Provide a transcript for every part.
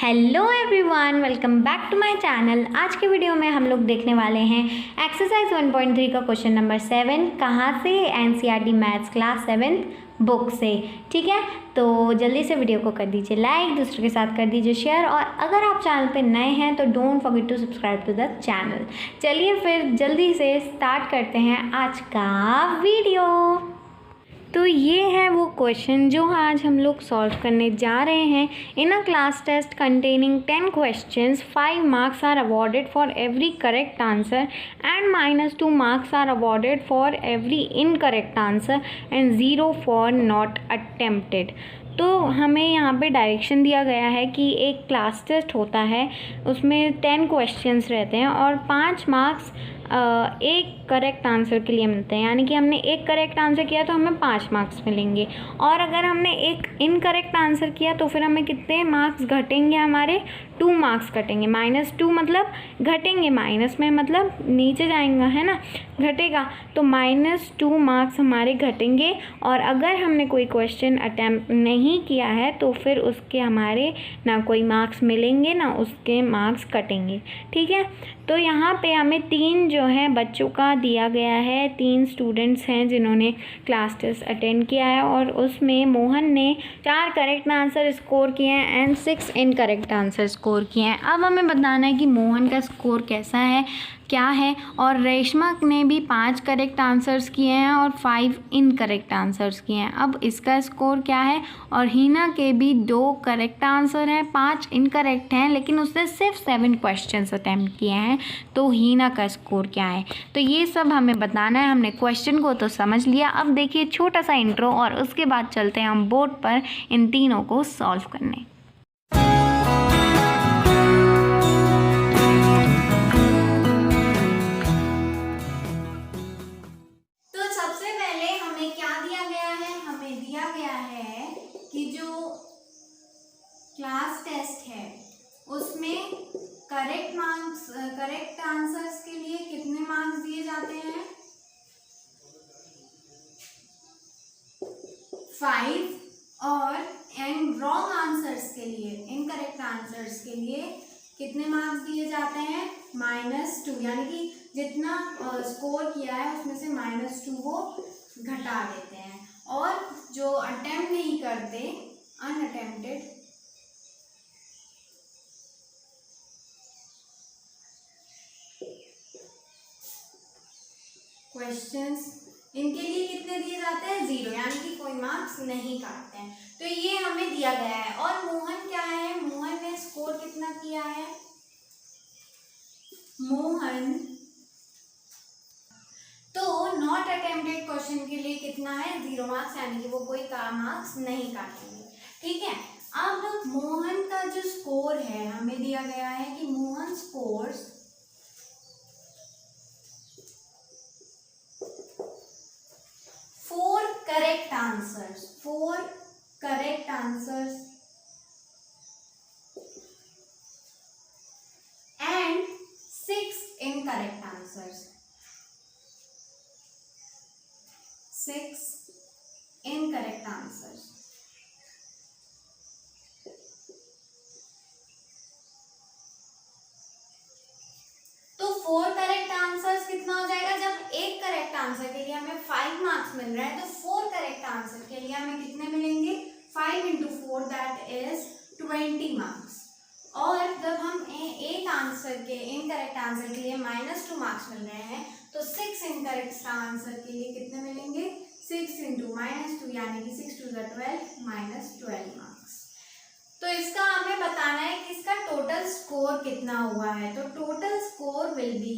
Hello everyone, welcome back to my channel. आज के video में हम लोग देखने वाले हैं एक्सरसाइज 1.3 का क्वेश्चन नंबर 7। कहाँ से? एनसीईआरटी मैथ्स क्लास 7 बुक से। ठीक है, तो जल्दी से वीडियो को कर दीजिए लाइक, दूसरे के साथ कर दीजिए शेयर, और अगर आप चैनल पे नए हैं तो don't forget to subscribe to the channel. चलिए फिर जल्दी से स्टार्ट करते हैं आज का वीडियो। तो ये है वो क्वेश्चन जो आज हम लोग सॉल्व करने जा रहे हैं। In a class test containing 10 questions, 5 marks are awarded for every correct answer and -2 marks are awarded for every incorrect answer and 0 for not attempted. तो हमें यहाँ पे डायरेक्शन दिया गया है कि एक क्लास टेस्ट होता है, उसमें 10 क्वेश्चंस रहते हैं और 5 मार्क्स एक करेक्ट आंसर के लिए मिलते हैं। यानी कि हमने एक करेक्ट आंसर किया तो हमें 5 मार्क्स मिलेंगे, और अगर हमने एक इनकरेक्ट आंसर किया तो फिर हमें कितने मार्क्स घटेंगे? हमारे 2 मार्क्स घटेंगे। -2 मतलब घटेंगे, माइनस में मतलब नीचे जाएगा, है ना, घटेगा, तो -2 मार्क्स हमारे घटेंगे। और अगर हमने कोई क्वेश्चन अटैम्प्ट नहीं किया है तो फिर उसके हमारे ना कोई मार्क्स मिलेंगे ना उसके मार्क्स कटेंगे। ठीक है, तो यहाँ पे हमें 3 जो है बच्चों का दिया गया है, 3 स्टूडेंट्स हैं जिन्होंने क्लास टेस्ट अटेंड किया है, और उसमें मोहन ने 4 करेक्ट आंसर स्कोर किए हैं एंड 6 इनकरेक्ट आंसर स्कोर किए हैं। अब हमें बताना है कि मोहन का स्कोर कैसा है, क्या है, और रेशमा ने भी 5 करेक्ट आंसर्स किए हैं और 5 इनकरेक्ट आंसर्स किए हैं। अब इसका स्कोर क्या है? और हीना के भी 2 करेक्ट आंसर हैं, 5 इनकरेक्ट हैं, लेकिन उसने सिर्फ 7 क्वेश्चंस अटैम्प्ट किए हैं, तो हीना का स्कोर क्या है? तो ये सब हमें बताना है। हमने क्वेश्चन को तो समझ लिया, अब देखिए छोटा सा इंट्रो और उसके बाद चलते हैं हम बोर्ड पर इन तीनों को सॉल्व करने। क्लास टेस्ट है उसमें करेक्ट आंसर्स के लिए कितने मार्क्स दिए जाते हैं? 5। और एंड रॉन्ग आंसर्स के लिए, इनकरेक्ट आंसर्स के लिए कितने मार्क्स दिए जाते हैं? -2। यानी कि जितना स्कोर किया है उसमें से -2 वो घटा देते हैं। और जो अटेम्प्ट नहीं करते, अनअटेम्प्टेड क्वेश्चंस, इनके लिए कितने दिए जाते हैं? 0, यानी कि कोई मार्क्स नहीं काटते हैं। तो ये हमें दिया गया है। और मोहन क्या है? मोहन ने स्कोर कितना किया है? मोहन तो नॉट अटेम्प्टेड क्वेश्चन के लिए कितना है? 0 मार्क्स, यानी कि वो कोई मार्क्स नहीं काटेंगे। ठीक है, अब मोहन का जो स्कोर है हमें दिया गया है कि Mohan scores 4 correct answers, 4 correct answers and 6 incorrect answers, 6 incorrect answers. तो 4 करेक्ट आंसर्स कितना हो जाएगा? जब एक करेक्ट आंसर के लिए हमें 5 मार्क्स मिल रहा है, तो 4 करेक्ट आंसर के लिए हमें कितने मिलेंगे? 5 × 4 दैट इज 20 मार्क्स। और जब हम एक आंसर के, इनकरेक्ट आंसर के लिए -2 मार्क्स मिल रहे हैं, तो 6 इनकरेक्ट आंसर के लिए कितने मिलेंगे? 6 × -2 यानी कि 6 × 12 -12 मार्क्स। तो इसका हमें बताना है कि इसका टोटल स्कोर कितना हुआ है। तो total score will B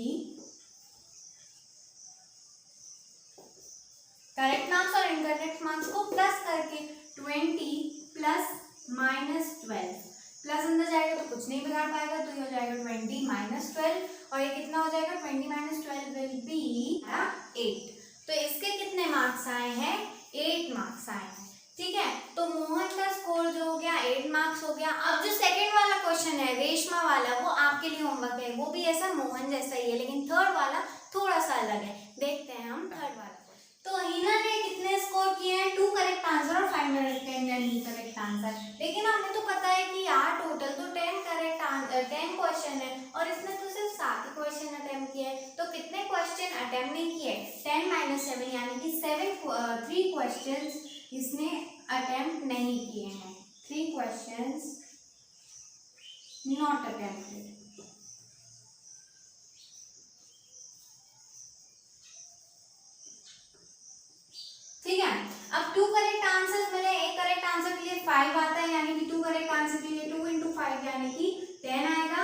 correct marks और इनकरेक्ट मार्क्स को प्लस करके 20 प्लस -12, प्लस अंदर जाएगा तो कुछ नहीं बिगाड़ पाएगा, तो ये हो जाएगा 20 -12, और ये कितना हो जाएगा? 20 - 12 विल बी 8। तो इसके कितने मार्क्स आए हैं? 8 मार्क्स आए हैं। ठीक है, तो मोहन का स्कोर जो हो गया 8 मार्क्स हो गया। अब जो सेकंड वाला क्वेश्चन है रेशमा वाला, वो आपके लिए होमवर्क है, वो भी ऐसा मोहन जैसा ही है, लेकिन थर्ड वाला थोड़ा सा अलग है। देखते हैं हम थर्ड वाला। तो हीना ने कितने स्कोर किए हैं? 2 करेक्ट आंसर और 5 इनकरेक्ट आंसर। लेकिन हमें तो पता है कि यार टोटल तो 10 टोटल 10 क्वेश्चन है और इसने तो सिर्फ 7 ही क्वेश्चन अटेम्प्ट किए हैं, तो कितने क्वेश्चन अटेम्प्ट नहीं किए? 10 - 7 यानी कि 3 क्वेश्चंस इसने अटेम्प्ट नहीं किए हैं। 3 क्वेश्चंस नॉट अटेम्प्टेड। ठीक है, अब 2 करेक्ट आंसर्स मिले। एक करेक्ट आंसर के लिए 5 आता है, यानी कि 2 करेक्ट आंसर के लिए 2 × 5 यानी कि 10 आएगा।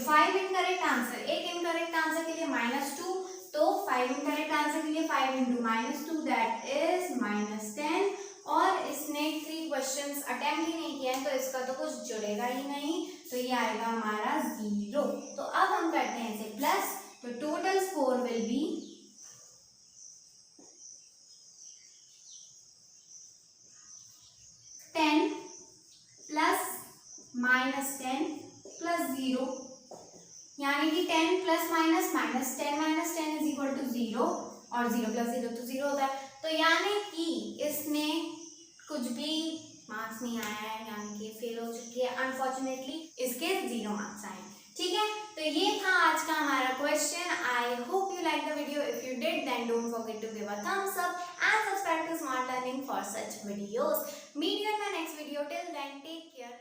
5 इनकरेक्ट आंसर, एक इनकरेक्ट आंसर के लिए -2, तो 5 इनकरेक्ट आंसर के लिए 5 × -2 दैट इज -10। और इसने 3 क्वेश्चंस अटेम्प्ट ही नहीं किया है, तो इसका तो कुछ जुड़ेगा ही नहीं, तो ये आएगा हमारा 0। तो अब हम करते हैं इसे प्लस, तो total score will be 10 plus -10 plus 0, यानी कि 10 plus minus -10 - 10 is equal to 0, और 0 + 0 तो 0 होता है। तो यानी कि इसने कुछ भी मार्क्स नहीं आया है, यानी कि फेल हो चुकी है अनफॉर्चुनेटली, इसके 0 मार्क्स आए। ठीक है, तो ये था आज का हमारा question. I hope you like the video. If you did then don't forget to give a thumbs up and subscribe to smart learning for such videos. Meet you in my next video. Till then take care.